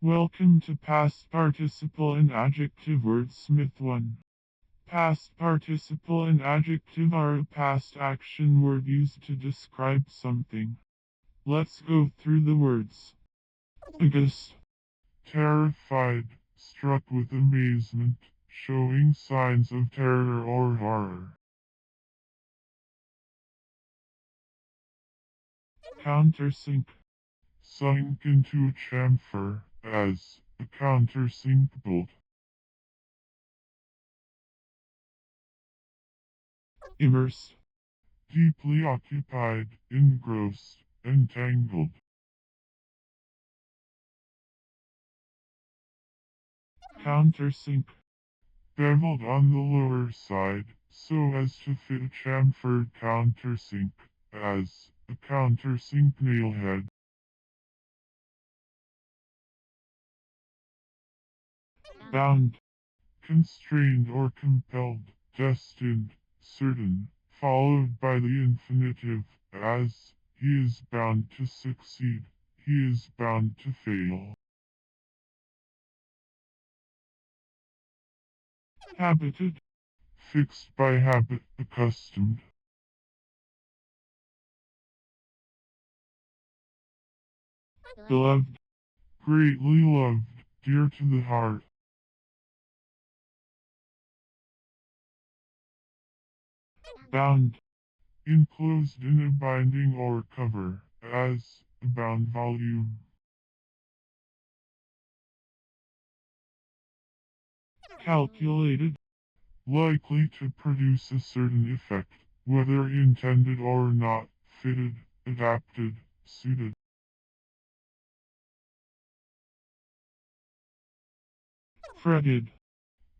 Welcome to Past Participle and Adjective Wordsmith 1. Past participle and adjective are a past action word used to describe something. Let's go through the words. Agast. Terrified, struck with amazement, showing signs of terror or horror. Countersink. Sunk into a chamfer, as a countersink bolt. Immersed. Deeply occupied, engrossed, entangled. Countersink. Beveled on the lower side, so as to fit a chamfered countersink, as a countersink nailhead. Bound. Constrained or compelled, destined, certain, followed by the infinitive, as, he is bound to succeed, he is bound to fail. Habited. Fixed by habit, accustomed. Beloved. Greatly loved, dear to the heart. Bound. Enclosed in a binding or cover, as a bound volume. Calculated. Likely to produce a certain effect, whether intended or not, fitted, adapted, suited. Fretted.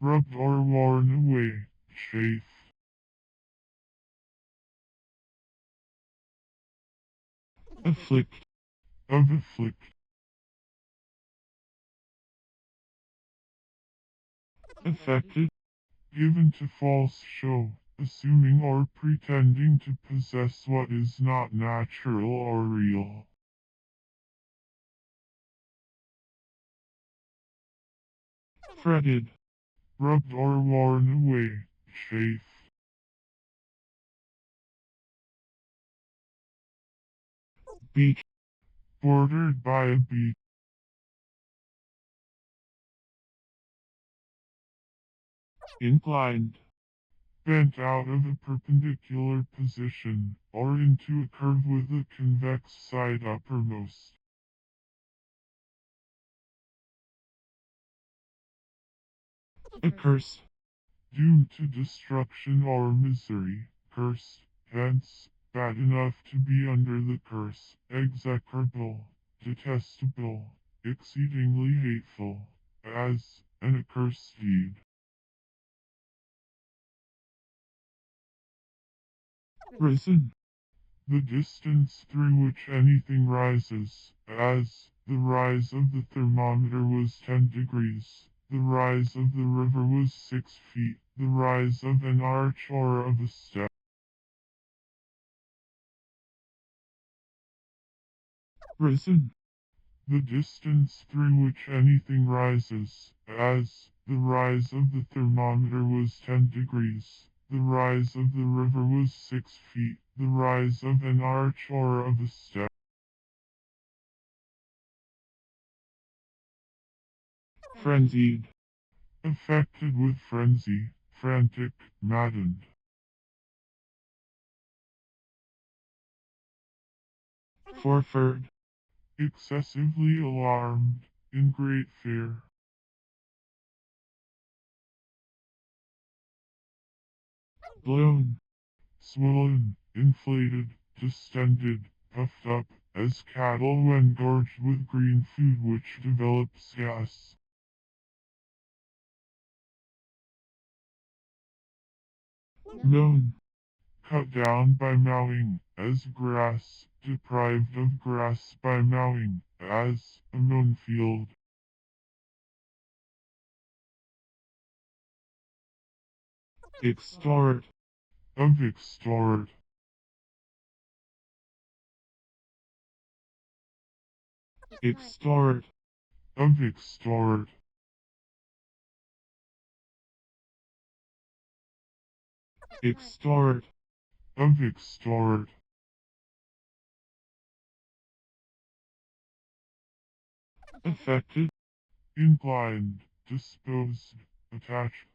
Rubbed or worn away, chafed. Afflict. Of afflict. Affected. Given to false show, assuming or pretending to possess what is not natural or real. Fretted. Rubbed or worn away, chafed. Beak. Bordered by a beak. Inclined. Bent out of a perpendicular position, or into a curve with a convex side uppermost. Accursed. Doomed to destruction or misery, cursed, hence, bad enough to be under the curse, execrable, detestable, exceedingly hateful, as an accursed deed. Risen. The distance through which anything rises, as the rise of the thermometer was 10 degrees, the rise of the river was 6 feet, the rise of an arch or of a step. Risen. The distance through which anything rises, as the rise of the thermometer was 10 degrees, the rise of the river was 6 feet, the rise of an arch or of a step. Frenzied. Affected with frenzy, frantic, maddened. Forfeited. Excessively alarmed, in great fear. Blown. Swollen, inflated, distended, puffed up, as cattle when gorged with green food which develops gas. Mown. Cut down by mowing, as grass, deprived of grass by mowing, as a mown field. Extort. Of extort. Extort. of extort, extort, of extort, affected, inclined, disposed, attached,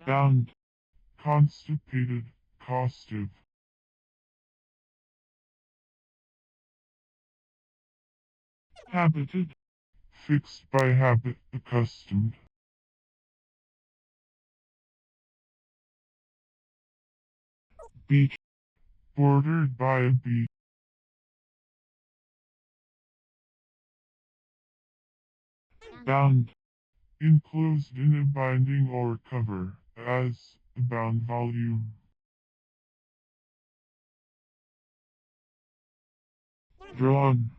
bound, constipated, costive, habited, fixed by habit, accustomed, beach, bordered by a beach, bound, enclosed in a binding or cover, as a bound volume, drawn,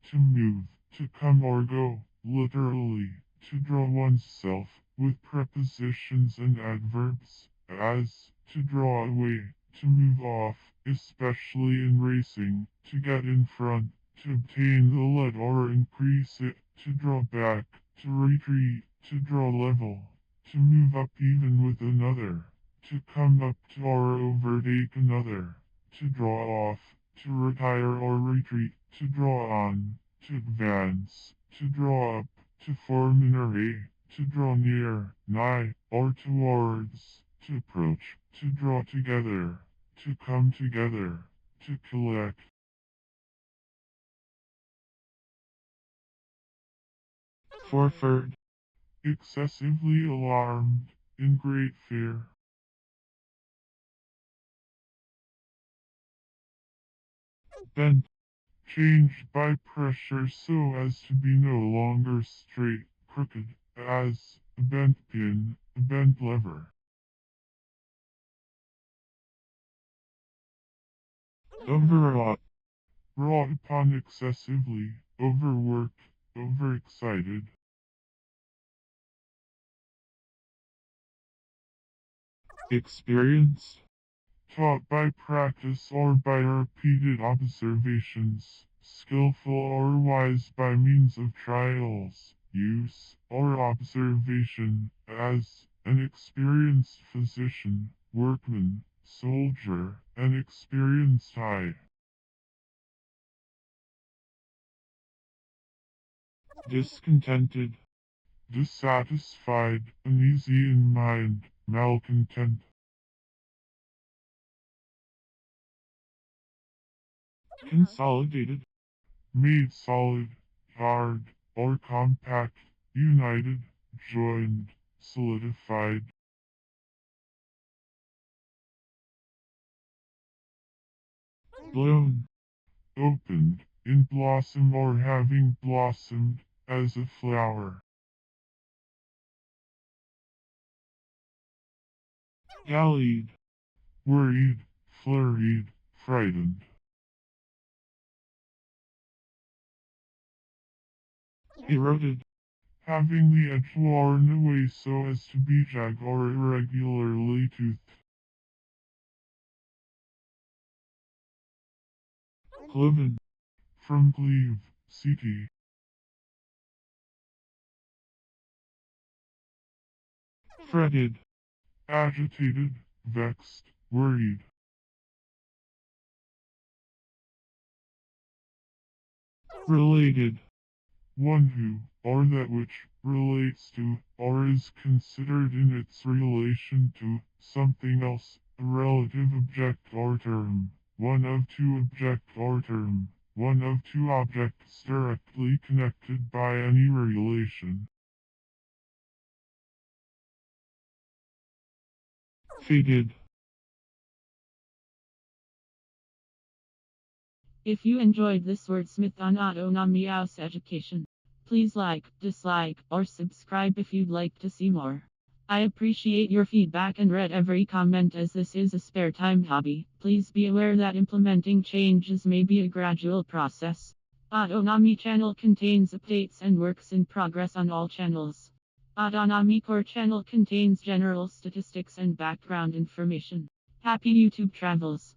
to move, to come or go, literally, to draw oneself, with prepositions and adverbs, as, to draw away, to move off, especially in racing, to get in front, to obtain the lead or increase it, to draw back, to retreat, to draw level, to move up even with another, to come up to or overtake another, to draw off, to retire or retreat, to draw on, to advance, to draw up, to form an array, to draw near, nigh, or towards, to approach, to draw together, to come together, to collect. Forfeit, excessively alarmed, in great fear. Bent, changed by pressure so as to be no longer straight, crooked, as a bent pin, a bent lever. Overwrought, wrought upon excessively, overworked, overexcited. Experienced, taught by practice or by repeated observations, skillful or wise by means of trials, use, or observation, as an experienced physician, workman, soldier, an experienced eye. Discontented, dissatisfied, uneasy in mind, malcontent. Consolidated, made solid, hard, or compact, united, joined, solidified. Blown, opened, in blossom or having blossomed, as a flower. Gallied, worried, flurried, frightened. Eroded, having the edge worn away so as to be jagged or irregularly toothed. Cloven, from cleave, ct. Fretted, agitated, vexed, worried. Related, one who, or that which, relates to, or is considered in its relation to, something else, a relative object or term, one of two object or term, one of two objects directly connected by any relation. Fated. If you enjoyed this wordsmith on Autonomy House Education, please like, dislike, or subscribe if you'd like to see more. I appreciate your feedback and read every comment as this is a spare time hobby. Please be aware that implementing changes may be a gradual process. Autonomy channel contains updates and works in progress on all channels. Autonomy core channel contains general statistics and background information. Happy YouTube travels!